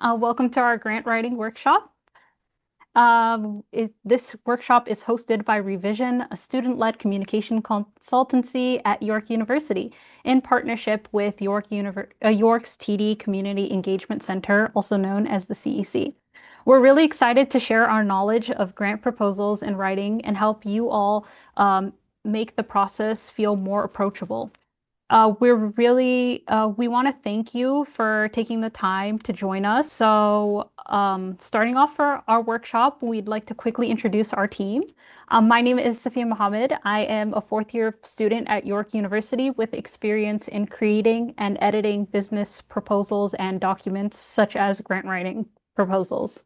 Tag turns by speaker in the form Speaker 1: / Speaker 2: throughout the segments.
Speaker 1: Welcome to our grant writing workshop. This workshop is hosted by Revision, a student-led communication consultancy at York University, in partnership with York's TD Community Engagement Center, also known as the CEC. We're really excited to share our knowledge of grant proposals and writing and help you all make the process feel more approachable. We want to thank you for taking the time to join us. Starting off for our workshop, we'd like to quickly introduce our team. My name is Safia Mohammed. I am a fourth year student at York University with experience in creating and editing business proposals and documents such as grant writing proposals.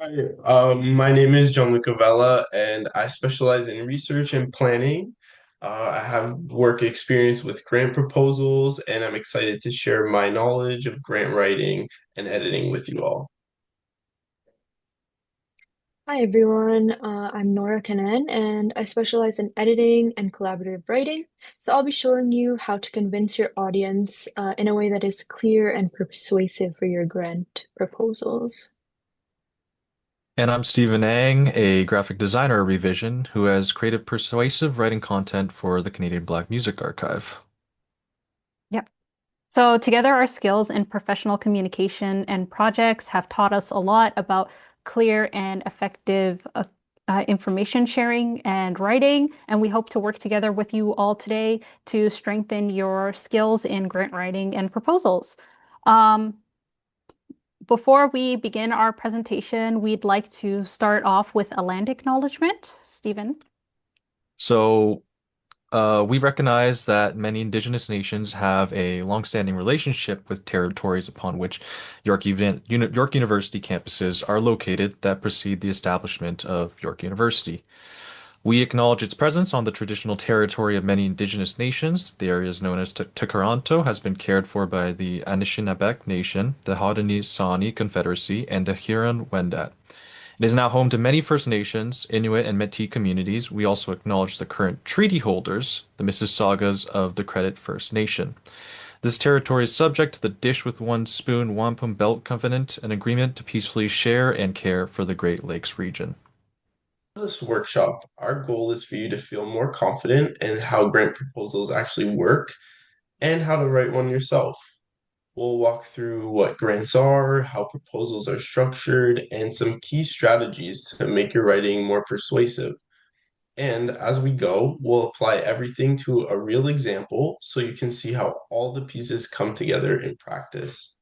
Speaker 2: Hi, my name is Gianluca Vella, and I specialize in research and planning. I have work experience with grant proposals, and I'm excited to share my knowledge of grant writing and editing with you all.
Speaker 3: Hi everyone, I'm Nora Kanan and I specialize in editing and collaborative writing. So I'll be showing you how to convince your audience in a way that is clear and persuasive for your grant proposals.
Speaker 4: And I'm Stephen Ang, a graphic designer at Revision, who has created persuasive writing content for the Canadian Black Music Archive.
Speaker 1: Yep. So together, our skills in professional communication and projects have taught us a lot about clear and effective information sharing and writing. And we hope to work together with you all today to strengthen your skills in grant writing and proposals. Um, Before we begin our presentation, we'd like to start off with a land acknowledgement. Stephen.
Speaker 4: So, we recognize that many Indigenous nations have a longstanding relationship with territories upon which York University campuses are located that precede the establishment of York University. We acknowledge its presence on the traditional territory of many Indigenous nations. The area is known as Tkaronto, has been cared for by the Anishinaabeg Nation, the Haudenosaunee Confederacy, and the Huron-Wendat. It is now home to many First Nations, Inuit, and Métis communities. We also acknowledge the current treaty holders, the Mississaugas of the Credit First Nation. This territory is subject to the Dish with One Spoon Wampum Belt Covenant, an agreement to peacefully share and care for the Great Lakes region.
Speaker 2: For this workshop, our goal is for you to feel more confident in how grant proposals actually work and how to write one yourself. We'll walk through what grants are, how proposals are structured, and some key strategies to make your writing more persuasive. And as we go, we'll apply everything to a real example so you can see how all the pieces come together in practice.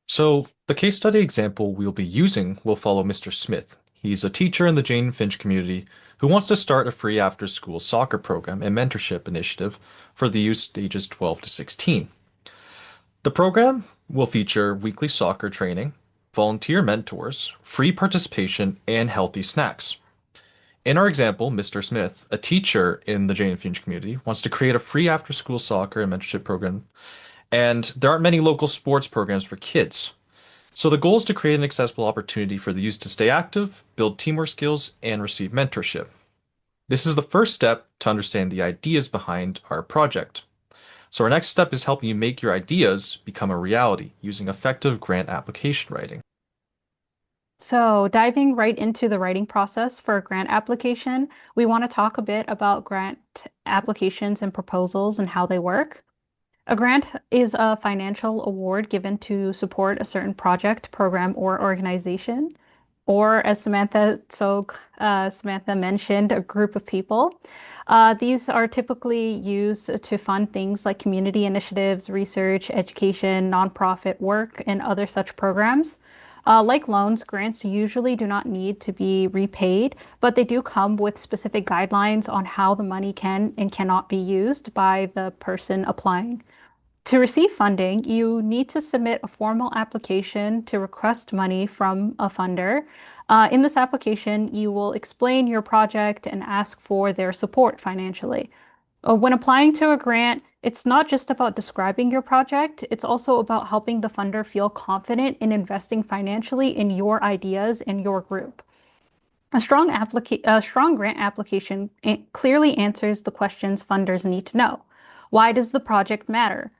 Speaker 4: So, the case study example we'll be using will follow Mr. Smith. He's a teacher in the Jane Finch community who wants to start a free after-school soccer program and mentorship initiative for the youth ages 12 to 16. The program will feature weekly soccer training, volunteer mentors, free participation, and healthy snacks. In our example, Mr. Smith, a teacher in the Jane Finch community, wants to create a free after-school soccer and mentorship program, and there aren't many local sports programs for kids. So the goal is to create an accessible opportunity for the youth to stay active, build teamwork skills, and receive mentorship. This is the first step to understand the ideas behind our project. So our next step is helping you make your ideas become a reality using effective grant application writing.
Speaker 1: So, diving right into the writing process for a grant application, we want to talk a bit about grant applications and proposals and how they work. A grant is a financial award given to support a certain project, program, or organization, or as Samantha mentioned, a group of people. These are typically used to fund things like community initiatives, research, education, nonprofit work, and other such programs. Like loans, grants usually do not need to be repaid, but they do come with specific guidelines on how the money can and cannot be used by the person applying. To receive funding, you need to submit a formal application to request money from a funder. In this application, you will explain your project and ask for their support financially. When applying to a grant, it's not just about describing your project, it's also about helping the funder feel confident in investing financially in your ideas and your group. A strong grant application clearly answers the questions funders need to know. Why does the project matter?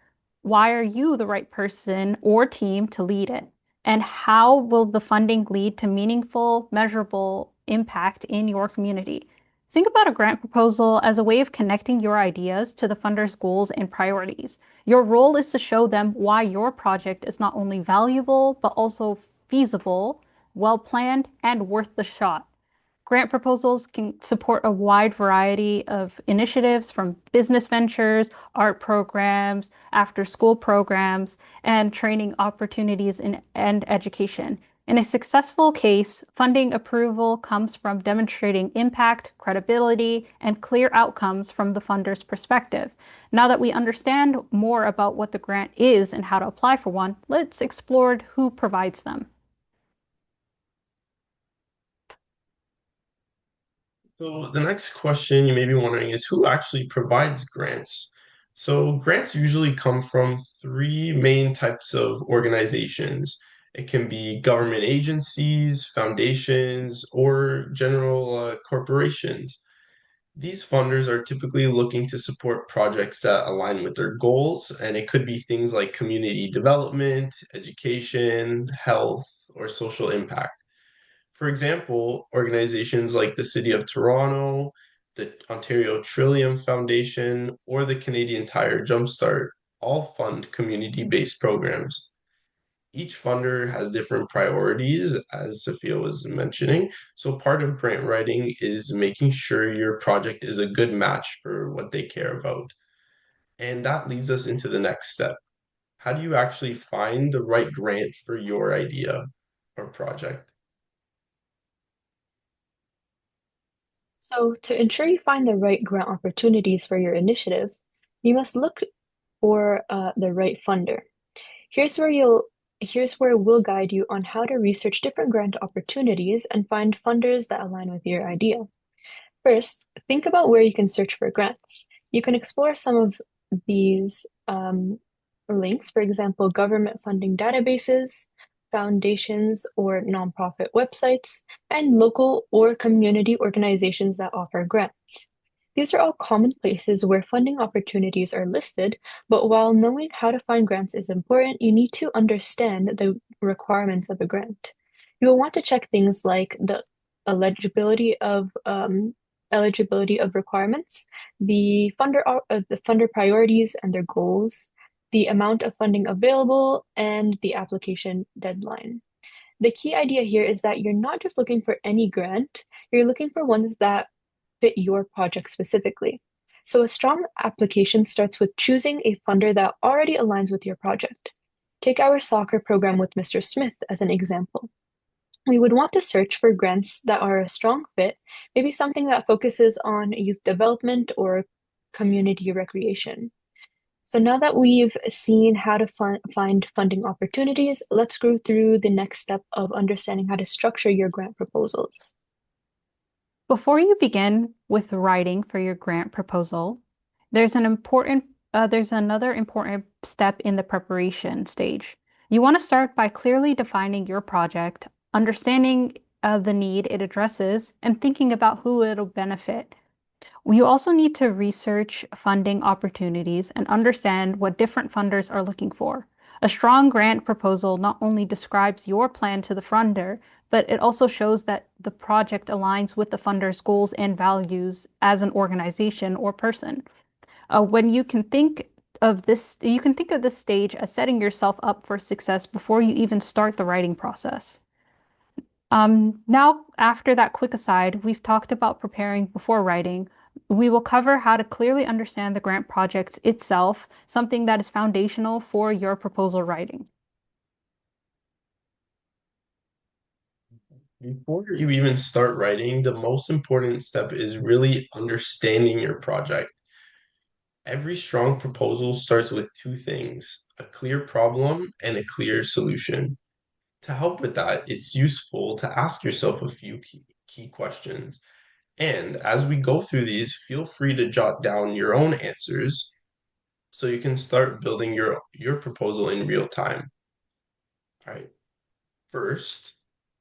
Speaker 1: Why are you the right person or team to lead it? And how will the funding lead to meaningful, measurable impact in your community? Think about a grant proposal as a way of connecting your ideas to the funder's goals and priorities. Your role is to show them why your project is not only valuable, but also feasible, well planned, and worth the shot. Grant proposals can support a wide variety of initiatives from business ventures, art programs, after school programs, and training opportunities and education. In a successful case, funding approval comes from demonstrating impact, credibility, and clear outcomes from the funder's perspective. Now that we understand more about what the grant is and how to apply for one, let's explore who provides them.
Speaker 2: So the next question you may be wondering is who actually provides grants? So grants usually come from three main types of organizations. It can be government agencies, foundations, or general corporations. These funders are typically looking to support projects that align with their goals, and it could be things like community development, education, health, or social impact. For example, organizations like the City of Toronto, the Ontario Trillium Foundation, or the Canadian Tire Jumpstart all fund community-based programs. Each funder has different priorities, as Sophia was mentioning. So part of grant writing is making sure your project is a good match for what they care about. And that leads us into the next step. How do you actually find the right grant for your idea or project?
Speaker 3: So, to ensure you find the right grant opportunities for your initiative, you must look for the right funder. Here's where you'll here's where we'll guide you on how to research different grant opportunities and find funders that align with your idea. First, think about where you can search for grants. You can explore some of these links, for example, government funding databases, foundations or nonprofit websites, and local or community organizations that offer grants. These are all common places where funding opportunities are listed, but while knowing how to find grants is important, you need to understand the requirements of a grant. You will want to check things like the eligibility of requirements, the funder priorities and their goals, the amount of funding available, and the application deadline. The key idea here is that you're not just looking for any grant, you're looking for ones that fit your project specifically. So a strong application starts with choosing a funder that already aligns with your project. Take our soccer program with Mr. Smith as an example. We would want to search for grants that are a strong fit, maybe something that focuses on youth development or community recreation. So now that we've seen how to find funding opportunities, let's go through the next step of understanding how to structure your grant proposals.
Speaker 1: Before you begin with writing for your grant proposal, there's another important step in the preparation stage. You want to start by clearly defining your project, understanding the need it addresses, and thinking about who it'll benefit. You also need to research funding opportunities and understand what different funders are looking for. A strong grant proposal not only describes your plan to the funder, but it also shows that the project aligns with the funder's goals and values as an organization or person. When you can think of this stage as setting yourself up for success before you even start the writing process. Now, after that quick aside, we've talked about preparing before writing. We will cover how to clearly understand the grant project itself, something that is foundational for your proposal writing.
Speaker 2: Before you even start writing, the most important step is really understanding your project. Every strong proposal starts with two things, a clear problem and a clear solution. To help with that, it's useful to ask yourself a few key questions. And as we go through these, feel free to jot down your own answers so you can start building your proposal in real time. All right. First,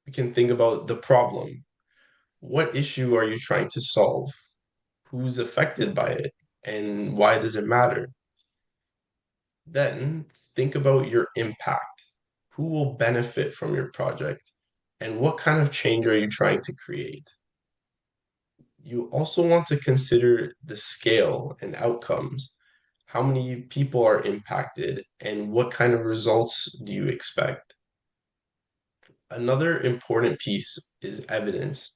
Speaker 2: we can think about the problem. What issue are you trying to solve? Who's affected by it? And why does it matter? Then think about your impact. Who will benefit from your project? And what kind of change are you trying to create? You also want to consider the scale and outcomes. How many people are impacted, and what kind of results do you expect? Another important piece is evidence.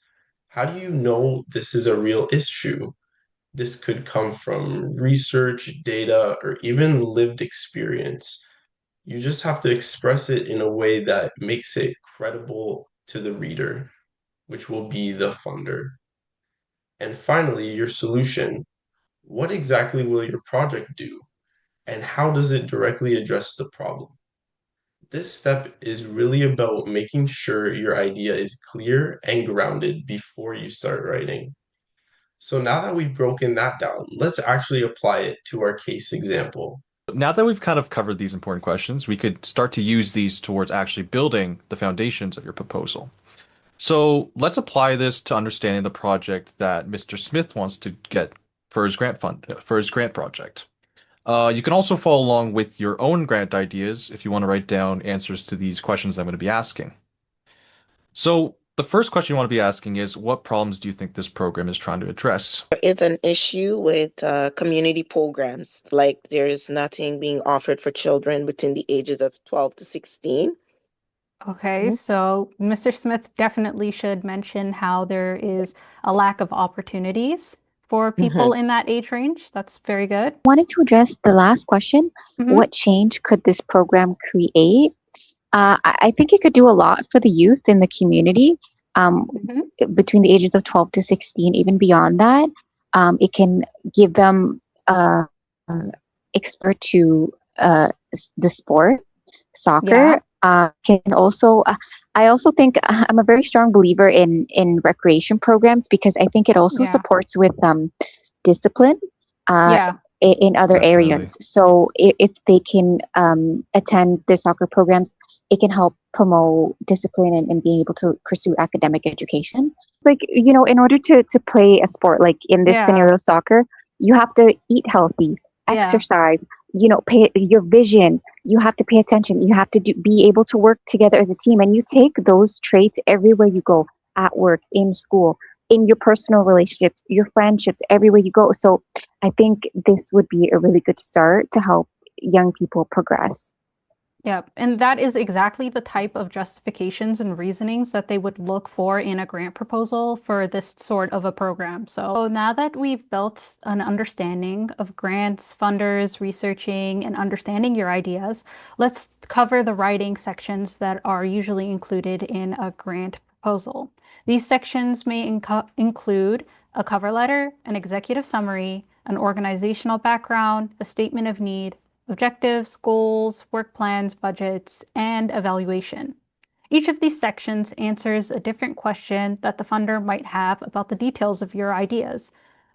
Speaker 2: How do you know this is a real issue? This could come from research, data, or even lived experience. You just have to express it in a way that makes it credible to the reader, which will be the funder. And finally, your solution. What exactly will your project do? And how does it directly address the problem? This step is really about making sure your idea is clear and grounded before you start writing. So now that we've broken that down, let's actually apply it to our case example.
Speaker 4: Now that we've kind of covered these important questions, we could start to use these towards actually building the foundations of your proposal. So let's apply this to understanding the project that Mr. Smith wants to get for his for his grant project. You can also follow along with your own grant ideas if you want to write down answers to these questions I'm going to be asking. So the first question you want to be asking is, what problems do you think this program is trying to address?
Speaker 5: It's an issue with community programs. Like there's nothing being offered for children between the ages of 12 to 16.
Speaker 1: Okay,
Speaker 5: Mhm.
Speaker 1: so Mr. Smith definitely should mention how there is a lack of opportunities for people
Speaker 5: Mhm.
Speaker 1: in that age range. That's very good.
Speaker 6: Wanted to address the last question.
Speaker 1: Hmm.
Speaker 6: What change could this program create? I think it could do a lot for the youth in the community
Speaker 1: Hmm.
Speaker 6: between the ages of 12 to 16, even beyond that. It can give them uh, expert to the sport,
Speaker 1: Yeah,
Speaker 6: soccer. Can also, I also think I'm a very strong believer in recreation programs because I think it also
Speaker 1: yeah,
Speaker 6: supports with discipline uh,
Speaker 1: yeah,
Speaker 6: in other
Speaker 4: Definitely.
Speaker 6: areas. So if they can attend their soccer programs, it can help promote discipline and being able to pursue academic education. Like, in order to play a sport, like in this
Speaker 1: yeah,
Speaker 6: scenario, soccer, you have to eat healthy,
Speaker 1: yeah,
Speaker 6: exercise, pay your vision. You have to pay attention. You have to be able to work together as a team. And you take those traits everywhere you go, at work, in school, in your personal relationships, your friendships, everywhere you go. So I think this would be a really good start to help young people progress.
Speaker 1: yeah. And that is exactly the type of justifications and reasonings that they would look for in a grant proposal for this sort of a program. So now that we've built an understanding of grants, funders, researching, and understanding your ideas, let's cover the writing sections that are usually included in a grant proposal. These sections may include a cover letter, an executive summary, an organizational background, a statement of need, objectives, goals, work plans, budgets, and evaluation. Each of these sections answers a different question that the funder might have about the details of your ideas.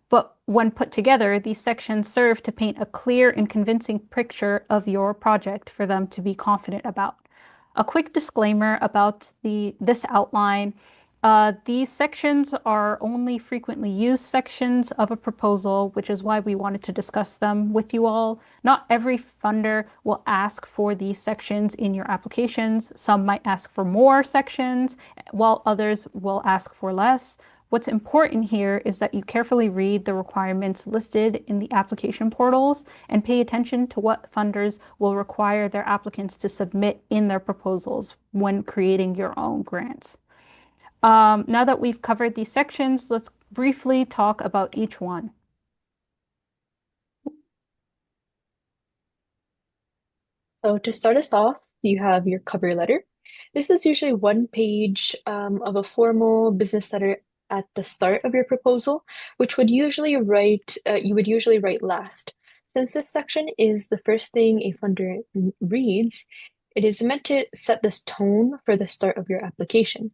Speaker 1: But when put together, these sections serve to paint a clear and convincing picture of your project for them to be confident about. A quick disclaimer about this outline. These sections are only frequently used sections of a proposal, which is why we wanted to discuss them with you all. Not every funder will ask for these sections in your applications. Some might ask for more sections, while others will ask for less. What's important here is that you carefully read the requirements listed in the application portals and pay attention to what funders will require their applicants to submit in their proposals when creating your own grants. Now that we've covered these sections, let's briefly talk about each one.
Speaker 3: So to start us off, you have your cover letter. This is usually one page of a formal business letter at the start of your proposal, which you would usually write last. Since this section is the first thing a funder reads, it is meant to set this tone for the start of your application.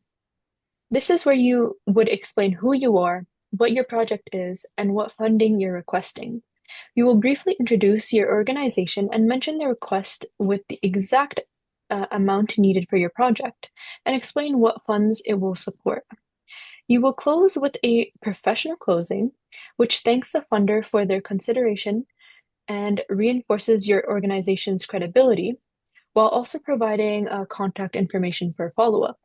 Speaker 3: This is where you would explain who you are, what your project is, and what funding you're requesting. You will briefly introduce your organization and mention the request with the exact amount needed for your project and explain what funds it will support. You will close with a professional closing, which thanks the funder for their consideration and reinforces your organization's credibility while also providing contact information for follow-up.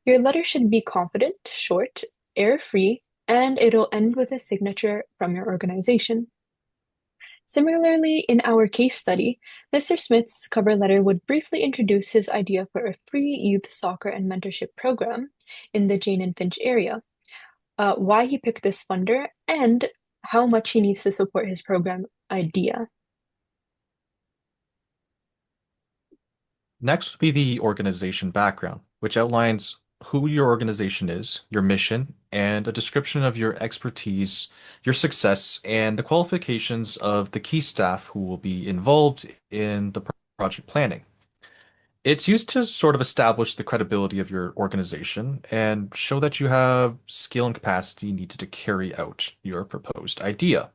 Speaker 3: Your letter should be confident, short, error-free, and it'll end with a signature from your organization. Similarly, in our case study, Mr. Smith's cover letter would briefly introduce his idea for a free youth soccer and mentorship program in the Jane and Finch area, why he picked this funder, and how much he needs to support his program idea.
Speaker 4: Next would be the organization background, which outlines who your organization is, your mission, and a description of your expertise, your success, and the qualifications of the key staff who will be involved in the project planning. It's used to sort of establish the credibility of your organization and show that you have skill and capacity needed to carry out your proposed idea.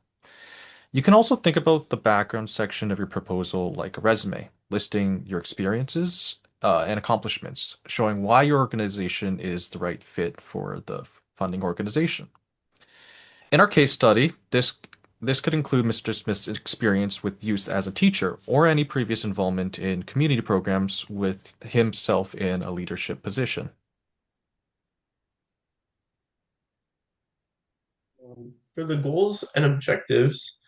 Speaker 4: You can also think about the background section of your proposal like a resume, listing your experiences and accomplishments, showing why your organization is the right fit for the funding organization. In our case study, this could include Mr. Smith's experience with youth as a teacher or any previous involvement in community programs with himself in a leadership position.
Speaker 2: For the goals and objectives,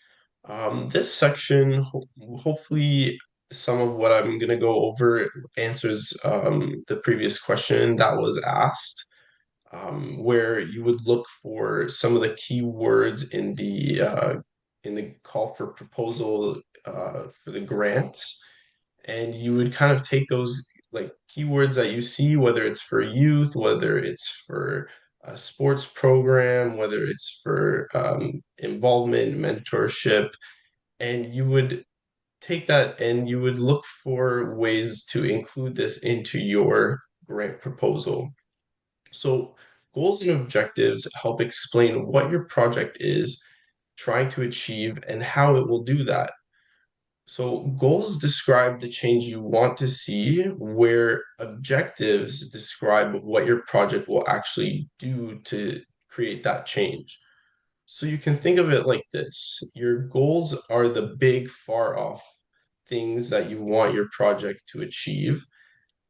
Speaker 2: this section hopefully some of what I'm going to go over answers the previous question that was asked, where you would look for some of the key words in the call for proposal for the grants, and you would kind of take those like keywords that you see, whether it's for youth, whether it's for a sports program, whether it's for involvement, mentorship, and you would take that and you would look for ways to include this into your grant proposal. So, goals and objectives help explain what your project is trying to achieve and how it will do that. So, goals describe the change you want to see, where objectives describe what your project will actually do to create that change. So, you can think of it like this: your goals are the big, far off things that you want your project to achieve,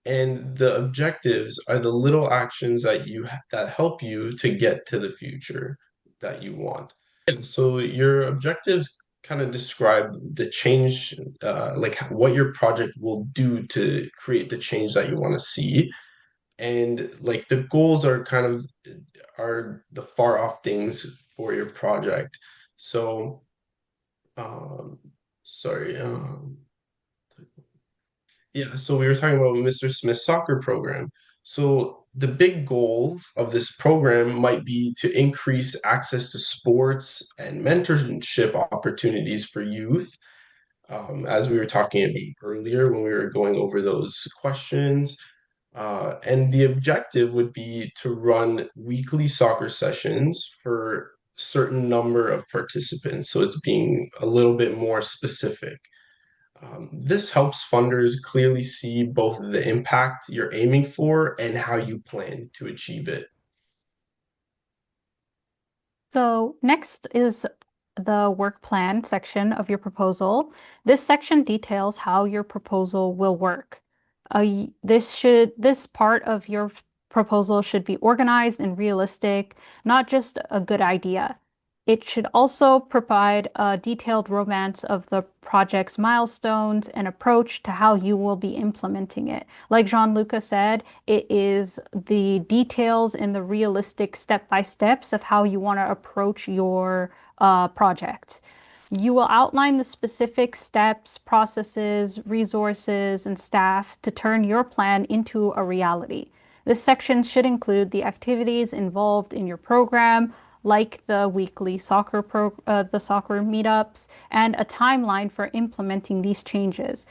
Speaker 2: and the objectives are the little actions that that help you to get to the future that you want. And so your objectives kind of describe the change, like what your project will do to create the change that you want to see. And like the goals are kind of are the far off things for your project. So, um, sorry. Yeah, so we were talking about Mr. Smith's soccer program. So the big goal of this program might be to increase access to sports and mentorship opportunities for youth, as we were talking about earlier when we were going over those questions. And the objective would be to run weekly soccer sessions for certain number of participants. So it's being a little bit more specific. This helps funders clearly see both the impact you're aiming for and how you plan to achieve it.
Speaker 1: So next is the work plan section of your proposal. This section details how your proposal will work. This part of your proposal should be organized and realistic, not just a good idea. It should also provide a detailed romance of the project's milestones and approach to how you will be implementing it. Like Jean-Luca said, it is the details and the realistic step-by-steps of how you want to approach your project. You will outline the specific steps, processes, resources, and staff to turn your plan into a reality. This section should include the activities involved in your program, like the weekly the soccer meetups, and a timeline for implementing these changes.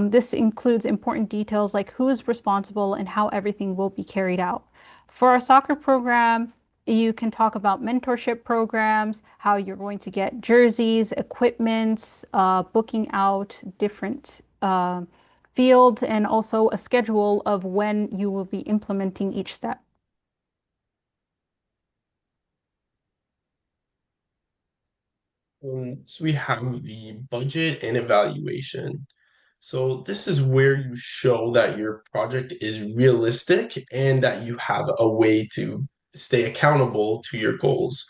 Speaker 1: This includes important details like who is responsible and how everything will be carried out. For our soccer program, you can talk about mentorship programs, how you're going to get jerseys, equipment, booking out different fields, and also a schedule of when you will be implementing each step.
Speaker 2: So we have the budget and evaluation. So this is where you show that your project is realistic and that you have a way to stay accountable to your goals.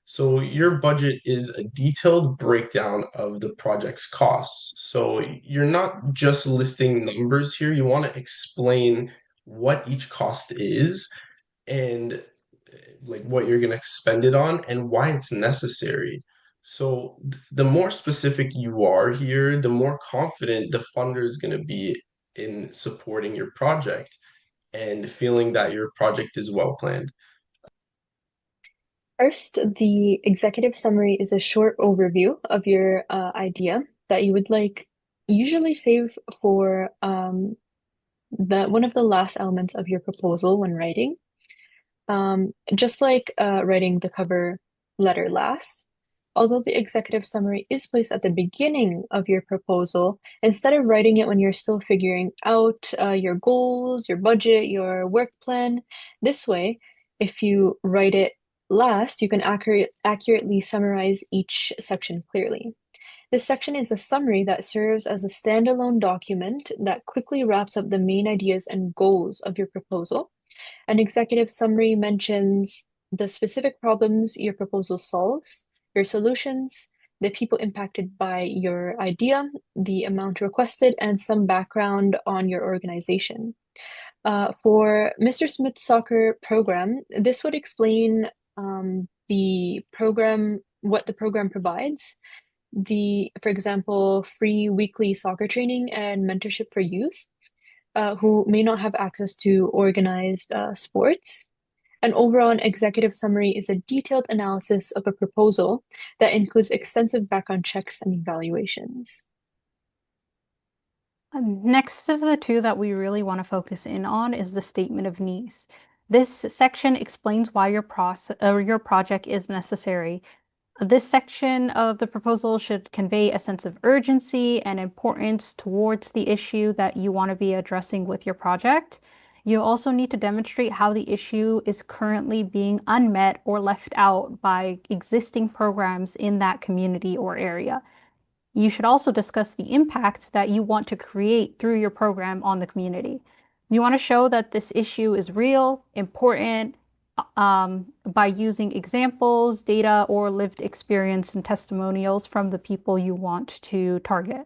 Speaker 2: So your budget is a detailed breakdown of the project's costs. So you're not just listing numbers here. You want to explain what each cost is and like what you're going to spend it on and why it's necessary. So the more specific you are here, the more confident the funder is going to be in supporting your project and feeling that your project is well planned.
Speaker 3: First, the executive summary is a short overview of your idea that you would like usually save for the one of the last elements of your proposal when writing. Just like writing the cover letter last, although the executive summary is placed at the beginning of your proposal, instead of writing it when you're still figuring out your goals, your budget, your work plan, this way, if you write it last, you can accurately summarize each section clearly. This section is a summary that serves as a standalone document that quickly wraps up the main ideas and goals of your proposal. An executive summary mentions the specific problems your proposal solves, your solutions, the people impacted by your idea, the amount requested, and some background on your organization. For Mr. Smith's soccer program, this would explain the program, what the program provides, for example, free weekly soccer training and mentorship for youth who may not have access to organized sports. An overall executive summary is a detailed analysis of a proposal that includes extensive background checks and evaluations.
Speaker 1: Next of the two that we really want to focus in on is the statement of needs. This section explains why your your project is necessary. This section of the proposal should convey a sense of urgency and importance towards the issue that you want to be addressing with your project. You also need to demonstrate how the issue is currently being unmet or left out by existing programs in that community or area. You should also discuss the impact that you want to create through your program on the community. You want to show that this issue is real, important, by using examples, data, or lived experience and testimonials from the people you want to target.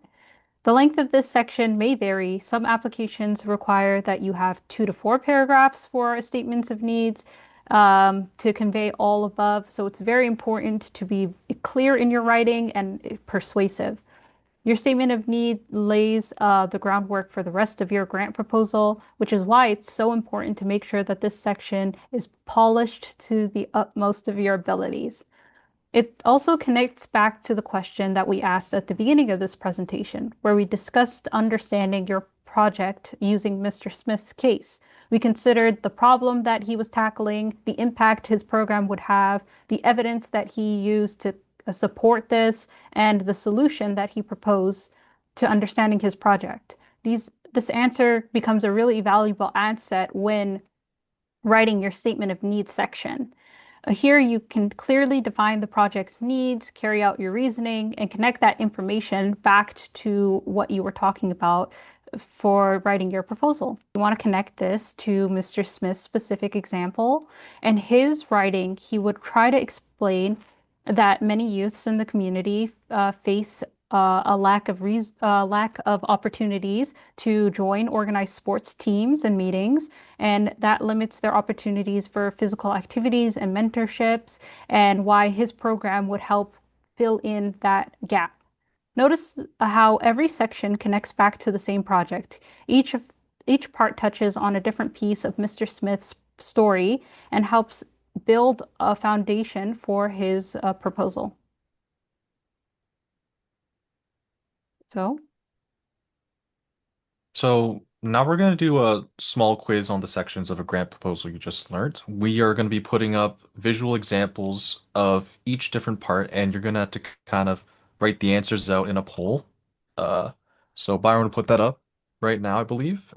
Speaker 1: The length of this section may vary. Some applications require that you have 2 to 4 paragraphs for statements of needs to convey all above. So it's very important to be clear in your writing and persuasive. Your statement of need lays the groundwork for the rest of your grant proposal, which is why it's so important to make sure that this section is polished to the utmost of your abilities. It also connects back to the question that we asked at the beginning of this presentation, where we discussed understanding your project using Mr. Smith's case. We considered the problem that he was tackling, the impact his program would have, the evidence that he used to support this, and the solution that he proposed to understanding his project. This answer becomes a really valuable asset when writing your statement of needs section. Here you can clearly define the project's needs, carry out your reasoning, and connect that information back to what you were talking about for writing your proposal. You want to connect this to Mr. Smith's specific example. In his writing, he would try to explain that many youths in the community face a lack of opportunities to join organized sports teams and meetings, and that limits their opportunities for physical activities and mentorships, and why his program would help fill in that gap. Notice how every section connects back to the same project. Each part touches on a different piece of Mr. Smith's story and helps build a foundation for his proposal. So,
Speaker 4: So now we're going to do a small quiz on the sections of a grant proposal you just learned. We are going to be putting up visual examples of each different part, and you're going to have to kind of write the answers out in a poll. Uh, so Byron will put that up right now, I believe.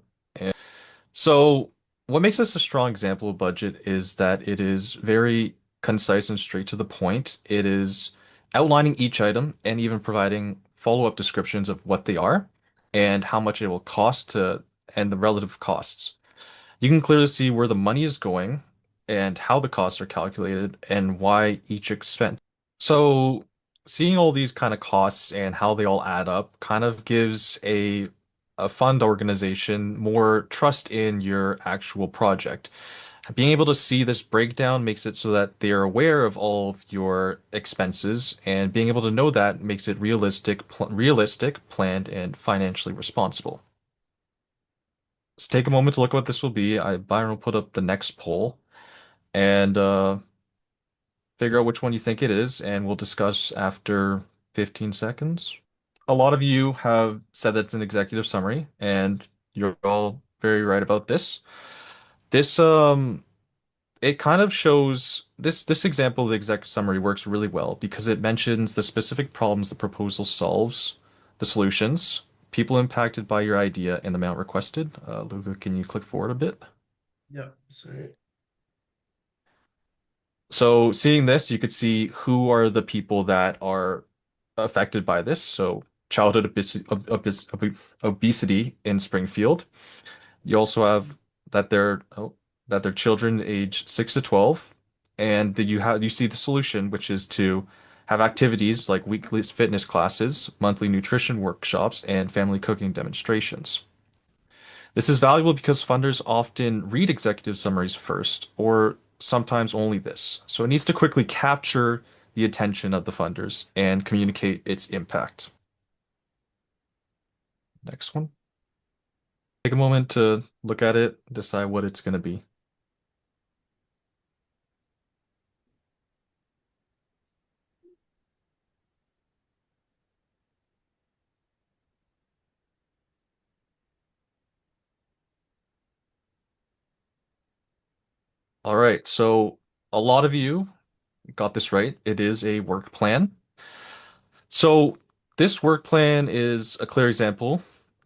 Speaker 4: So, what makes this a strong example of budget is that it is very concise and straight to the point. It is outlining each item and even providing follow-up descriptions of what they are and how much it will cost to and the relative costs. You can clearly see where the money is going and how the costs are calculated and why each expense. So, seeing all these kind of costs and how they all add up kind of gives a fund organization more trust in your actual project. Being able to see this breakdown makes it so that they are aware of all of your expenses, and being able to know that makes it realistic, planned, and financially responsible. Let's take a moment to look at what this will be. Byron will put up the next poll and figure out which one you think it is, and we'll discuss after 15 seconds. A lot of you have said that it's an executive summary, and you're all very right about this. This it kind of shows this example of the executive summary works really well because it mentions the specific problems the proposal solves, the solutions, people impacted by your idea, and the amount requested. Luca, can you click forward a bit?
Speaker 2: Yeah, sorry.
Speaker 4: So seeing this, you could see who are the people that are affected by this. So childhood obesity in Springfield. You also have that they're children aged 6 to 12, and that you see the solution, which is to have activities like weekly fitness classes, monthly nutrition workshops, and family cooking demonstrations. This is valuable because funders often read executive summaries first, or sometimes only this. So it needs to quickly capture the attention of the funders and communicate its impact. Next one. Take a moment to look at it, decide what it's going to be. All right, so a lot of you got this right. It is a work plan. So this work plan is a clear example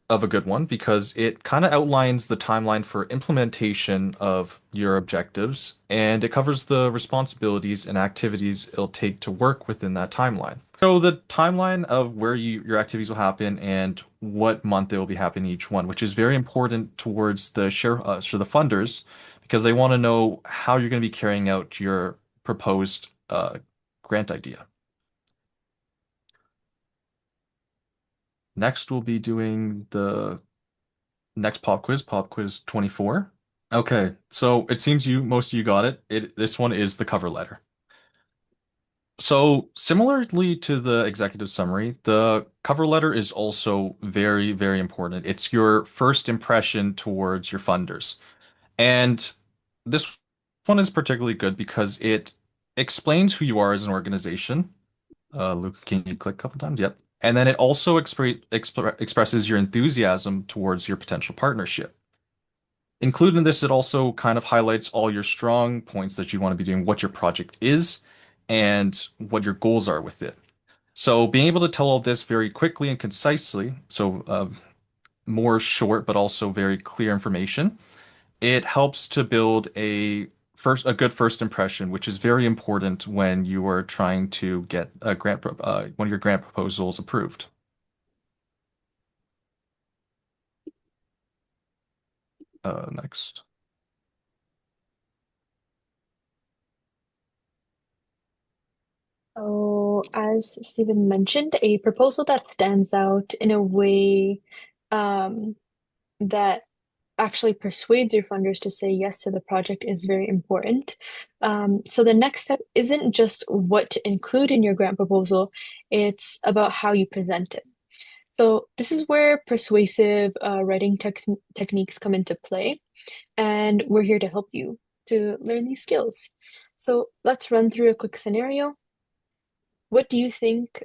Speaker 4: of a good one because it kind of outlines the timeline for implementation of your objectives and it covers the responsibilities and activities it'll take to work within that timeline. So the timeline of where your activities will happen and what month they will be happening each one, which is very important towards the funders because they want to know how you're going to be carrying out your proposed grant idea. Next, we'll be doing the next pop quiz 24. Okay, so it seems most of you got it. This one is the cover letter. So similarly to the executive summary, the cover letter is also very, very important. It's your first impression towards your funders. And this one is particularly good because it explains who you are as an organization. Luke, can you click a couple times? Yep. And then it also expresses your enthusiasm towards your potential partnership. Included in this, it also kind of highlights all your strong points that you want to be doing, what your project is, and what your goals are with it. So being able to tell all this very quickly and concisely, so more short but also very clear information, it helps to build a good first impression, which is very important when you are trying to get one of your grant proposals approved. Next.
Speaker 3: So, as Stephen mentioned, a proposal that stands out in a way that actually persuades your funders to say yes to the project is very important. So the next step isn't just what to include in your grant proposal, it's about how you present it. So this is where persuasive writing techniques come into play, and we're here to help you to learn these skills. So let's run through a quick scenario. What do you think?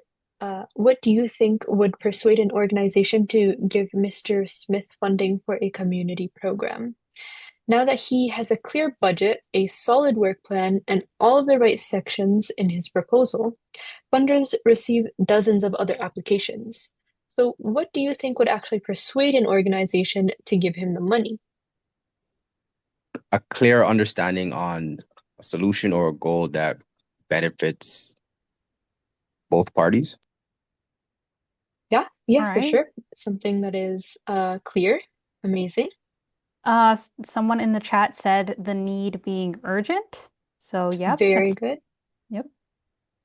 Speaker 3: What do you think would persuade an organization to give Mr. Smith funding for a community program? Now that he has a clear budget, a solid work plan, and all of the right sections in his proposal, funders receive dozens of other applications. So, what do you think would actually persuade an organization to give him the money?
Speaker 7: A clear understanding on a solution or a goal that benefits both parties?
Speaker 3: Yeah,
Speaker 1: All
Speaker 3: for
Speaker 1: right.
Speaker 3: sure. Something that is clear. Amazing.
Speaker 1: Someone in the chat said the need being urgent. So, yep,
Speaker 3: Very
Speaker 1: that's,
Speaker 3: good.
Speaker 1: yep.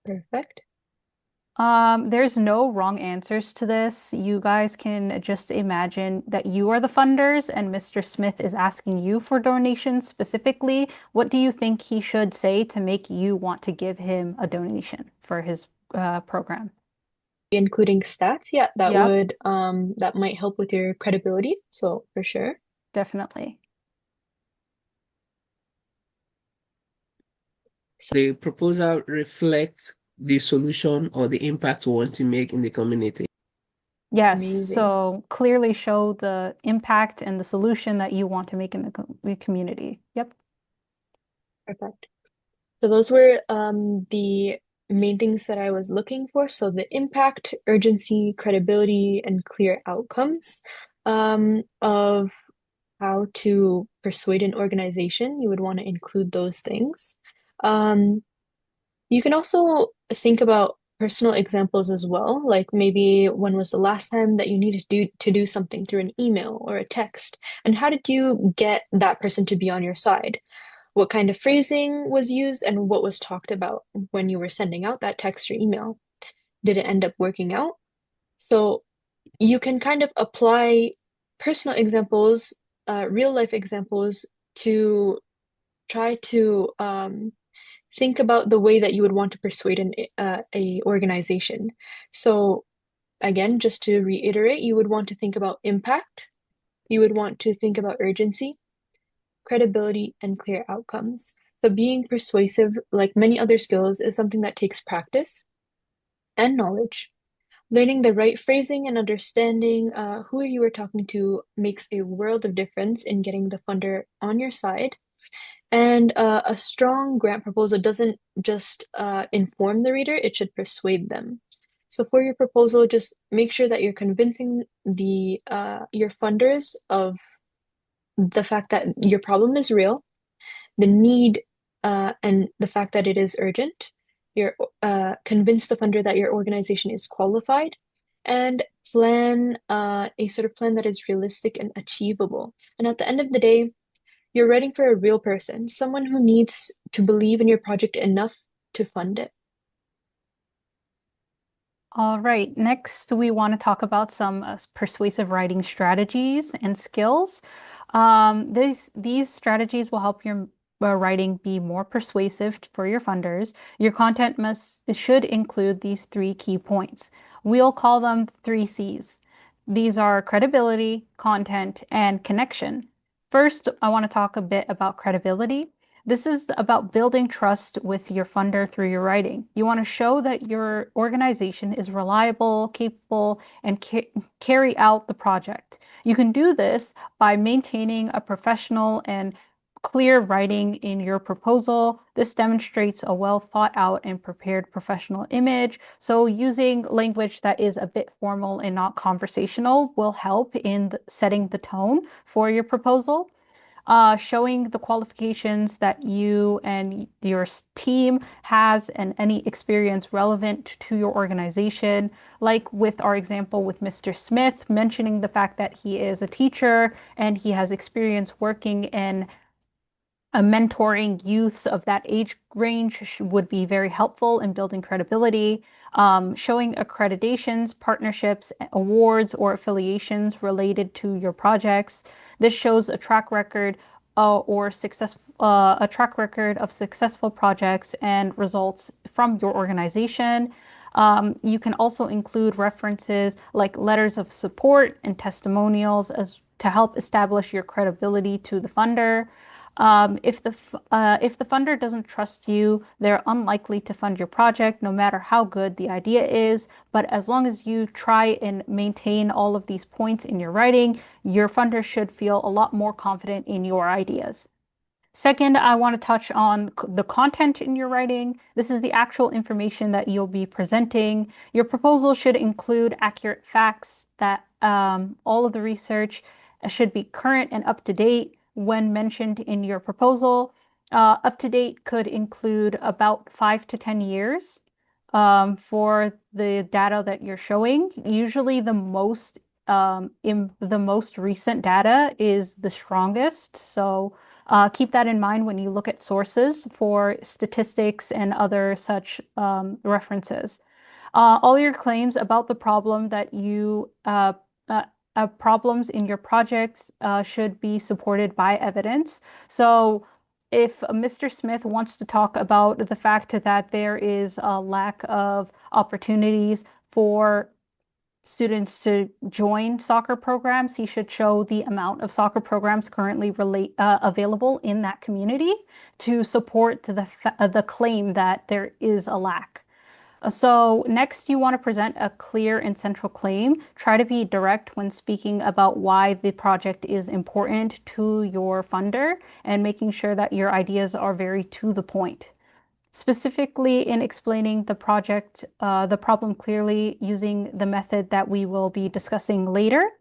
Speaker 3: Perfect.
Speaker 1: There's no wrong answers to this. You guys can just imagine that you are the funders and Mr. Smith is asking you for donations specifically. What do you think he should say to make you want to give him a donation for his program?
Speaker 3: Including stats, yeah,
Speaker 1: Yep,
Speaker 3: that might help with your credibility. So for sure.
Speaker 1: definitely.
Speaker 8: The proposal reflects the solution or the impact we want to make in the community.
Speaker 1: Yes,
Speaker 3: Amazing.
Speaker 1: so clearly show the impact and the solution that you want to make in the community. Yep.
Speaker 3: Perfect. So those were the main things that I was looking for. So the impact, urgency, credibility, and clear outcomes of how to persuade an organization. You would want to include those things. Um, you can also think about personal examples as well, like maybe when was the last time that you needed to do something through an email or a text, and how did you get that person to be on your side? What kind of phrasing was used and what was talked about when you were sending out that text or email? Did it end up working out? So you can kind of apply personal examples, real life examples to try to think about the way that you would want to persuade a organization. So again, just to reiterate, you would want to think about impact. You would want to think about urgency, credibility, and clear outcomes. So being persuasive, like many other skills, is something that takes practice and knowledge. Learning the right phrasing and understanding who you are talking to makes a world of difference in getting the funder on your side. And a strong grant proposal doesn't just inform the reader, it should persuade them. So for your proposal, just make sure that you're convincing the your funders of the fact that your problem is real, the need, and the fact that it is urgent. You're convince the funder that your organization is qualified, and plan a sort of plan that is realistic and achievable. And at the end of the day, you're writing for a real person, someone who needs to believe in your project enough to fund it.
Speaker 1: All right, next we want to talk about some persuasive writing strategies and skills. These strategies will help your writing be more persuasive for your funders. Your content should include these three key points. We'll call them 3 C's. These are credibility, content, and connection. First, I want to talk a bit about credibility. This is about building trust with your funder through your writing. You want to show that your organization is reliable, capable, and carry out the project. You can do this by maintaining a professional and clear writing in your proposal. This demonstrates a well thought out and prepared professional image. So using language that is a bit formal and not conversational will help in setting the tone for your proposal, showing the qualifications that you and your team has and any experience relevant to your organization. Like with our example with Mr. Smith, mentioning the fact that he is a teacher and he has experience working in mentoring youths of that age range would be very helpful in building credibility. Showing accreditations, partnerships, awards, or affiliations related to your projects. This shows a track record a track record of successful projects and results from your organization. You can also include references like letters of support and testimonials as to help establish your credibility to the funder. If the funder doesn't trust you, they're unlikely to fund your project, no matter how good the idea is. But as long as you try and maintain all of these points in your writing, your funder should feel a lot more confident in your ideas. Second, I want to touch on the content in your writing. This is the actual information that you'll be presenting. Your proposal should include accurate facts that all of the research should be current and up to date when mentioned in your proposal. Up to date could include about 5 to 10 years. for the data that you're showing. Usually the most recent data is the strongest. So keep that in mind when you look at sources for statistics and other such references. All your claims about the problem that problems in your project should be supported by evidence. So if Mr. Smith wants to talk about the fact that there is a lack of opportunities for students to join soccer programs, he should show the amount of soccer programs currently available in that community to support the claim that there is a lack. So next, you want to present a clear and central claim. Try to be direct when speaking about why the project is important to your funder and making sure that your ideas are very to the point. Specifically in explaining the problem clearly using the method that we will be discussing later.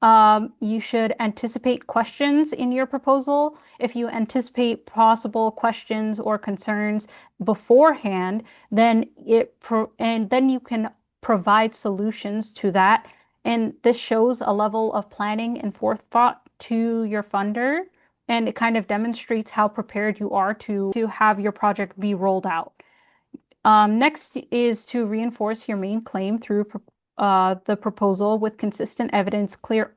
Speaker 1: You should anticipate questions in your proposal. If you anticipate possible questions or concerns beforehand, then you can provide solutions to that. And this shows a level of planning and forethought to your funder, and it kind of demonstrates how prepared you are to have your project be rolled out. Next is to reinforce your main claim through the proposal with consistent evidence, clear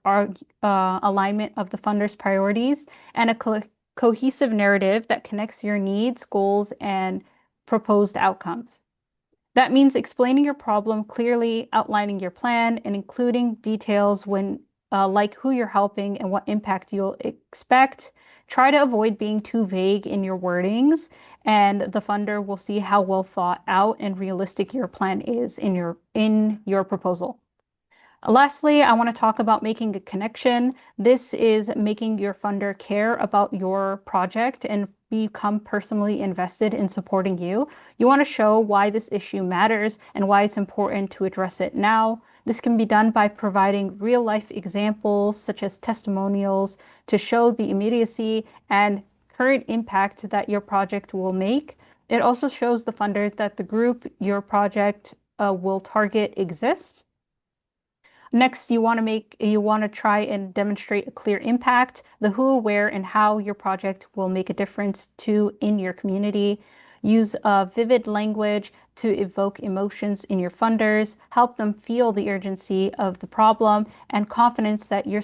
Speaker 1: alignment of the funder's priorities, and a cohesive narrative that connects your needs, goals, and proposed outcomes. That means explaining your problem clearly, outlining your plan, and including details like who you're helping and what impact you'll expect. Try to avoid being too vague in your wordings, and the funder will see how well thought out and realistic your plan is in your proposal. Lastly, I want to talk about making a connection. This is making your funder care about your project and become personally invested in supporting you. You want to show why this issue matters and why it's important to address it now. This can be done by providing real life examples such as testimonials to show the immediacy and current impact that your project will make. It also shows the funder that the group your project will target exists. Next, you want to try and demonstrate a clear impact, the who, where, and how your project will make a difference in your community. Use vivid language to evoke emotions in your funders, help them feel the urgency of the problem and confidence that in your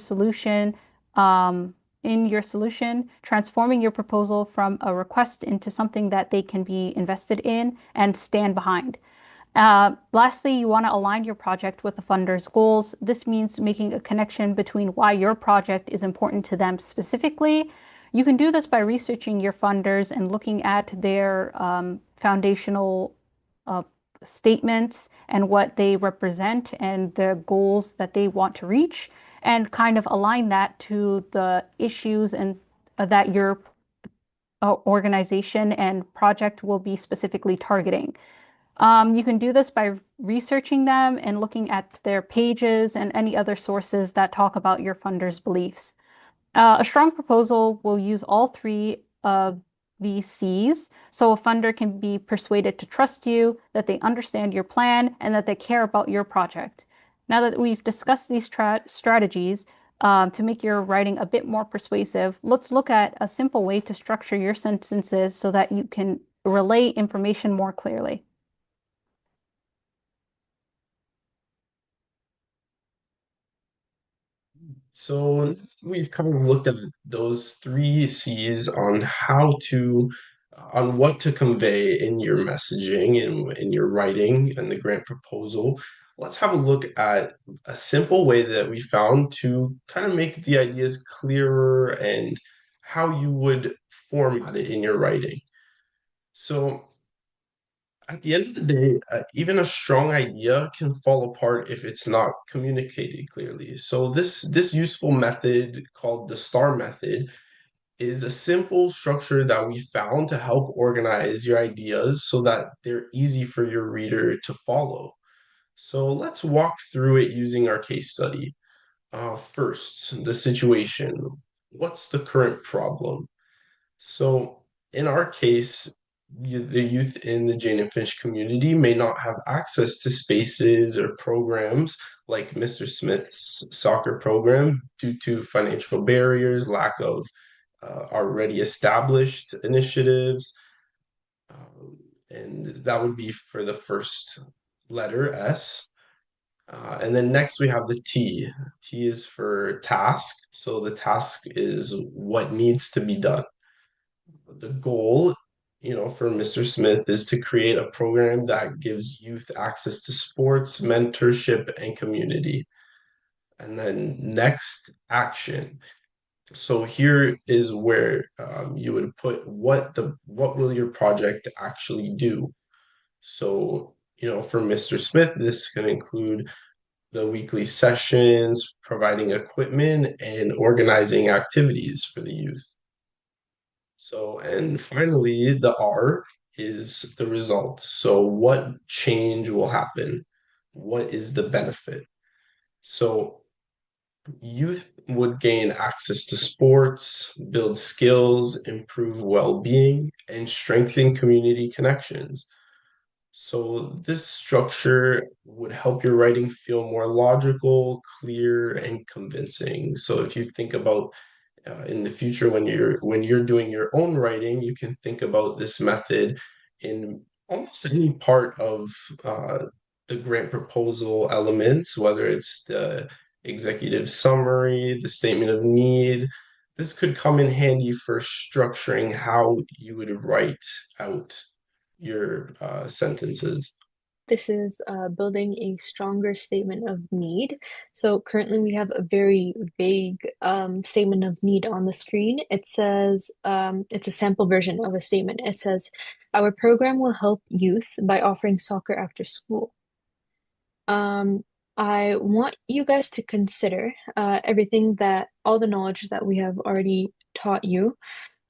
Speaker 1: solution, transforming your proposal from a request into something that they can be invested in and stand behind. Lastly, you want to align your project with the funder's goals. This means making a connection between why your project is important to them specifically. You can do this by researching your funders and looking at their foundational uh, statements and what they represent and the goals that they want to reach, and kind of align that to the issues and that your organization and project will be specifically targeting. You can do this by researching them and looking at their pages and any other sources that talk about your funder's beliefs. A strong proposal will use all three of these C's, so a funder can be persuaded to trust you, that they understand your plan, and that they care about your project. Now that we've discussed these strategies to make your writing a bit more persuasive, let's look at a simple way to structure your sentences so that you can relay information more clearly.
Speaker 2: So we've kind of looked at those three C's on on what to convey in your messaging and in your writing and the grant proposal. Let's have a look at a simple way that we found to kind of make the ideas clearer and how you would format it in your writing. So at the end of the day, even a strong idea can fall apart if it's not communicated clearly. So this useful method called the S.T.A.R method is a simple structure that we found to help organize your ideas so that they're easy for your reader to follow. So let's walk through it using our case study. First, the situation. What's the current problem? So in our case, the youth in the Jane and Finch community may not have access to spaces or programs like Mr. Smith's soccer program due to financial barriers, lack of already established initiatives. And that would be for the first letter, S. And then next we have the T. T is for task. So the task is what needs to be done. The goal, for Mr. Smith is to create a program that gives youth access to sports, mentorship, and community. And then next, action. So here is where you would put what will your project actually do? So, for Mr. Smith, this can include the weekly sessions, providing equipment, and organizing activities for the youth. So, and finally, the R is the result. So, what change will happen? What is the benefit? So, youth would gain access to sports, build skills, improve well being, and strengthen community connections. So, this structure would help your writing feel more logical, clear, and convincing. So, if you think about in the future when you're doing your own writing, you can think about this method in almost any part of uh, the grant proposal elements, whether it's the executive summary, the statement of need. This could come in handy for structuring how you would write out your sentences.
Speaker 3: This is building a stronger statement of need. So currently we have a very vague statement of need on the screen. It says, it's a sample version of a statement. It says, our program will help youth by offering soccer after school. Um, I want you guys to consider all the knowledge that we have already taught you.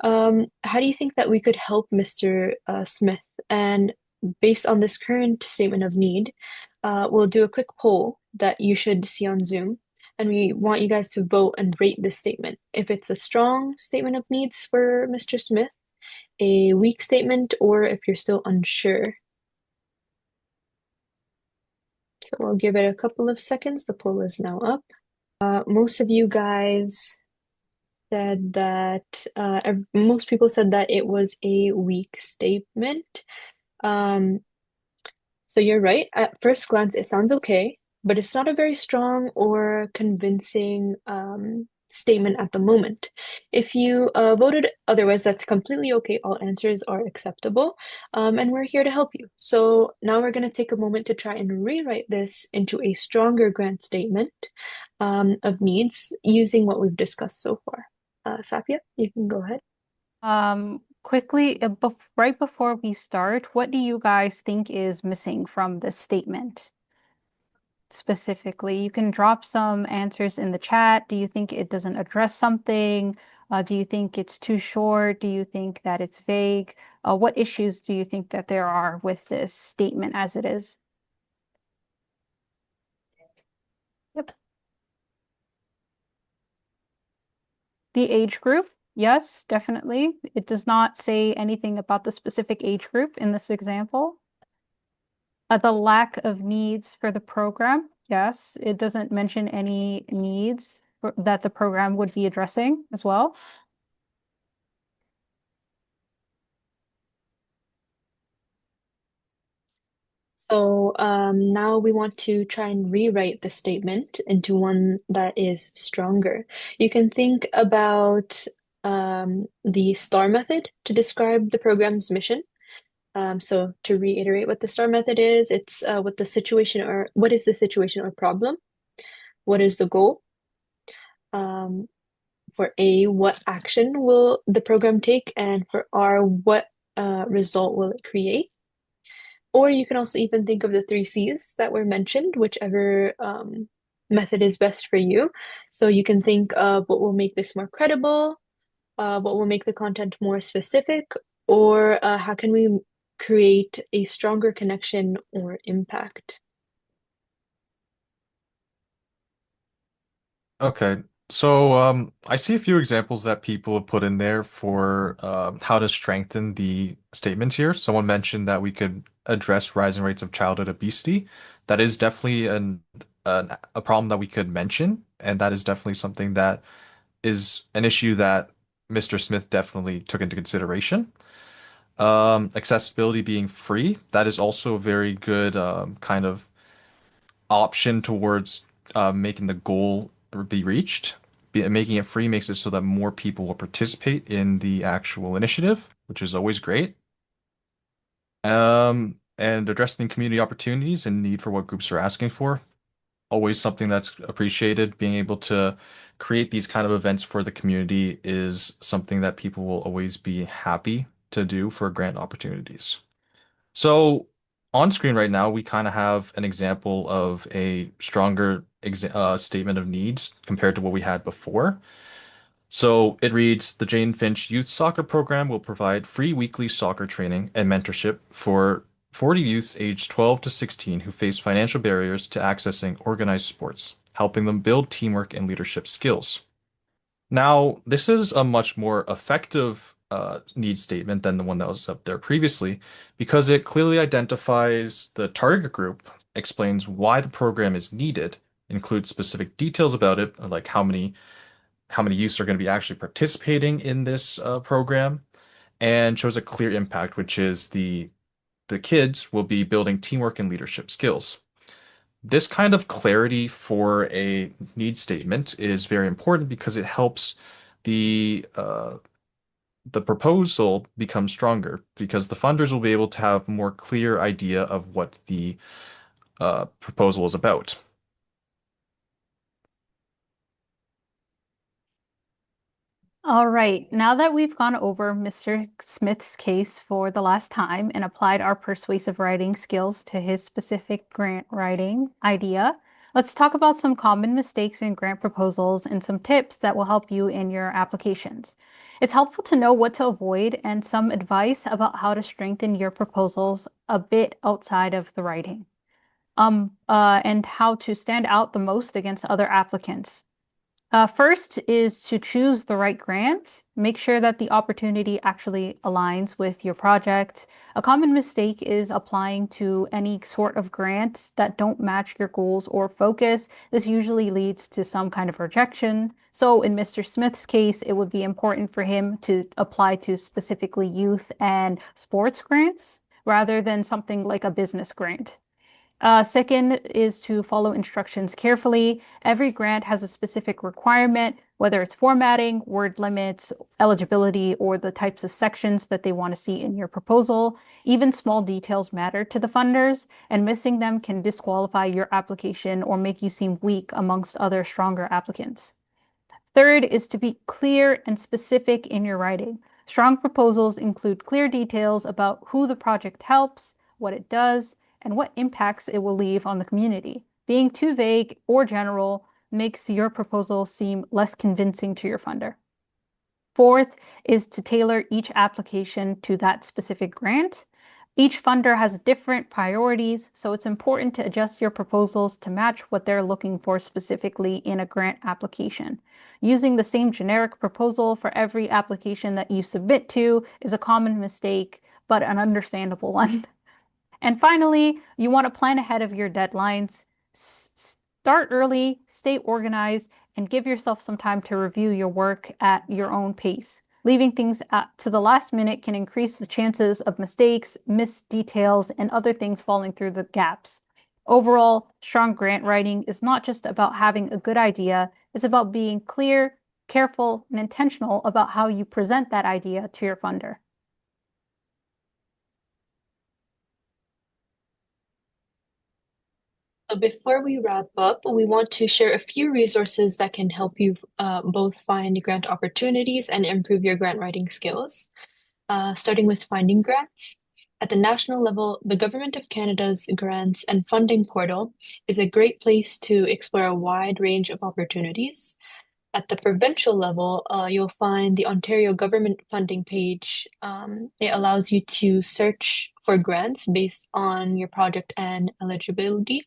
Speaker 3: How do you think that we could help Mr. Smith? And based on this current statement of need, we'll do a quick poll that you should see on Zoom. And we want you guys to vote and rate this statement. If it's a strong statement of needs for Mr. Smith, a weak statement, or if you're still unsure. So we'll give it a couple of seconds. The poll is now up. Most of you guys said that most people said that it was a weak statement. Um, so you're right. At first glance, it sounds okay, but it's not a very strong or convincing statement at the moment. If you voted otherwise, that's completely okay. All answers are acceptable, and we're here to help you. So now we're going to take a moment to try and rewrite this into a stronger grant statement of needs using what we've discussed so far. Sapia, you can go ahead.
Speaker 1: Quickly, right before we start, what do you guys think is missing from this statement specifically? You can drop some answers in the chat. Do you think it doesn't address something? Do you think it's too short? Do you think that it's vague? What issues do you think that there are with this statement as it is? Yep. The age group, yes, definitely. It does not say anything about the specific age group in this example. The lack of needs for the program, yes, it doesn't mention any needs that the program would be addressing as well.
Speaker 3: So now we want to try and rewrite the statement into one that is stronger. You can think about the STAR method to describe the program's mission. So to reiterate what the STAR method is, it's what is the situation or problem? What is the goal? For A, what action will the program take? And for R, what result will it create? Or you can also even think of the three C's that were mentioned, whichever method is best for you. So you can think of what will make this more credible, what will make the content more specific, or how can we create a stronger connection or impact.
Speaker 4: Okay. So I see a few examples that people have put in there for how to strengthen the statements here. Someone mentioned that we could address rising rates of childhood obesity. That is definitely a problem that we could mention, and that is definitely something that is an issue that Mr. Smith definitely took into consideration. Accessibility being free, that is also a very good kind of option towards making the goal be reached. Making it free makes it so that more people will participate in the actual initiative, which is always great. And addressing community opportunities and need for what groups are asking for, always something that's appreciated. Being able to create these kind of events for the community is something that people will always be happy to do for grant opportunities. So on screen right now, we kind of have an example of a stronger statement of needs compared to what we had before. So it reads, the Jane Finch Youth Soccer Program will provide free weekly soccer training and mentorship for 40 youths aged 12 to 16 who face financial barriers to accessing organized sports, helping them build teamwork and leadership skills. Now, this is a much more effective need statement than the one that was up there previously because it clearly identifies the target group, explains why the program is needed, includes specific details about it, like how many youths are going to be actually participating in this program, and shows a clear impact, which is the kids will be building teamwork and leadership skills. This kind of clarity for a need statement is very important because it helps the uh, the proposal become stronger because the funders will be able to have more clear idea of what the proposal is about.
Speaker 1: All right, now that we've gone over Mr. Smith's case for the last time and applied our persuasive writing skills to his specific grant writing idea, let's talk about some common mistakes in grant proposals and some tips that will help you in your applications. It's helpful to know what to avoid and some advice about how to strengthen your proposals a bit outside of the writing. And how to stand out the most against other applicants. First is to choose the right grant. Make sure that the opportunity actually aligns with your project. A common mistake is applying to any sort of grant that don't match your goals or focus. This usually leads to some kind of rejection. So in Mr. Smith's case, it would be important for him to apply to specifically youth and sports grants rather than something like a business grant. Second is to follow instructions carefully. Every grant has a specific requirement, whether it's formatting, word limits, eligibility, or the types of sections that they want to see in your proposal. Even small details matter to the funders, and missing them can disqualify your application or make you seem weak amongst other stronger applicants. Third is to be clear and specific in your writing. Strong proposals include clear details about who the project helps, what it does, and what impacts it will leave on the community. Being too vague or general makes your proposal seem less convincing to your funder. Fourth is to tailor each application to that specific grant. Each funder has different priorities, so it's important to adjust your proposals to match what they're looking for specifically in a grant application. Using the same generic proposal for every application that you submit to is a common mistake, but an understandable one. And finally, you want to plan ahead of your deadlines. Start early, stay organized, and give yourself some time to review your work at your own pace. Leaving things to the last minute can increase the chances of mistakes, missed details, and other things falling through the gaps. Overall, strong grant writing is not just about having a good idea, it's about being clear, careful, and intentional about how you present that idea to your funder.
Speaker 3: Before we wrap up, we want to share a few resources that can help you both find grant opportunities and improve your grant writing skills. Starting with finding grants. At the national level, the Government of Canada's grants and funding portal is a great place to explore a wide range of opportunities. At the provincial level, you'll find the Ontario government funding page. It allows you to search for grants based on your project and eligibility.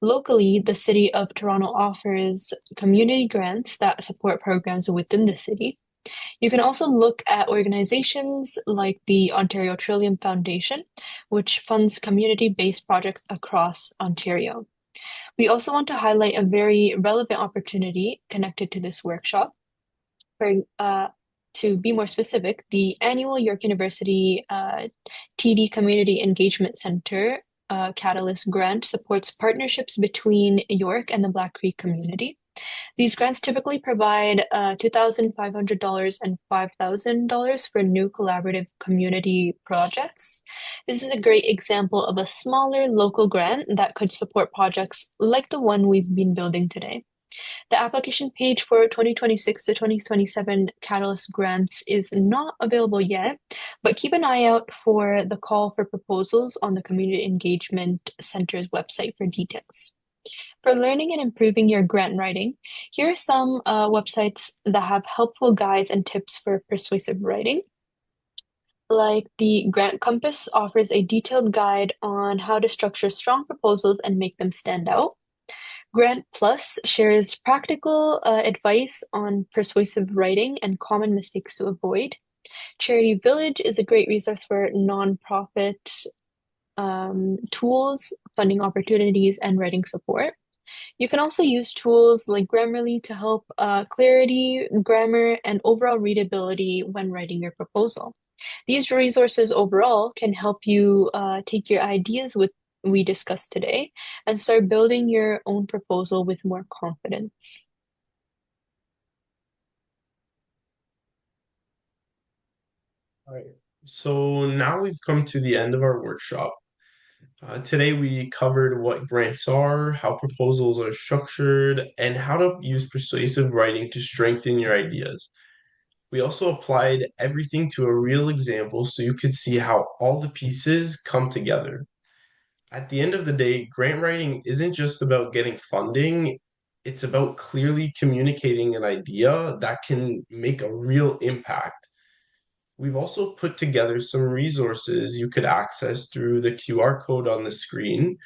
Speaker 3: Locally, the City of Toronto offers community grants that support programs within the city. You can also look at organizations like the Ontario Trillium Foundation, which funds community-based projects across Ontario. We also want to highlight a very relevant opportunity connected to this workshop. To be more specific, the annual York University TD Community Engagement Center Catalyst grant supports partnerships between York and the Black Creek community. These grants typically provide $2,500 and $5,000 for new collaborative community projects. This is a great example of a smaller local grant that could support projects like the one we've been building today. The application page for 2026 to 2027 Catalyst grants is not available yet, but keep an eye out for the call for proposals on the Community Engagement Center's website for details. For learning and improving your grant writing, here are some websites that have helpful guides and tips for persuasive writing. Like the Grant Compass offers a detailed guide on how to structure strong proposals and make them stand out. Grant Plus shares practical advice on persuasive writing and common mistakes to avoid. Charity Village is a great resource for nonprofit tools, funding opportunities, and writing support. You can also use tools like Grammarly to help clarity, grammar, and overall readability when writing your proposal. These resources overall can help you take your ideas we discussed today and start building your own proposal with more confidence.
Speaker 2: All right. So now we've come to the end of our workshop. Today we covered what grants are, how proposals are structured, and how to use persuasive writing to strengthen your ideas. We also applied everything to a real example so you could see how all the pieces come together. At the end of the day, grant writing isn't just about getting funding, it's about clearly communicating an idea that can make a real impact. We've also put together some resources you could access through the QR code on the screen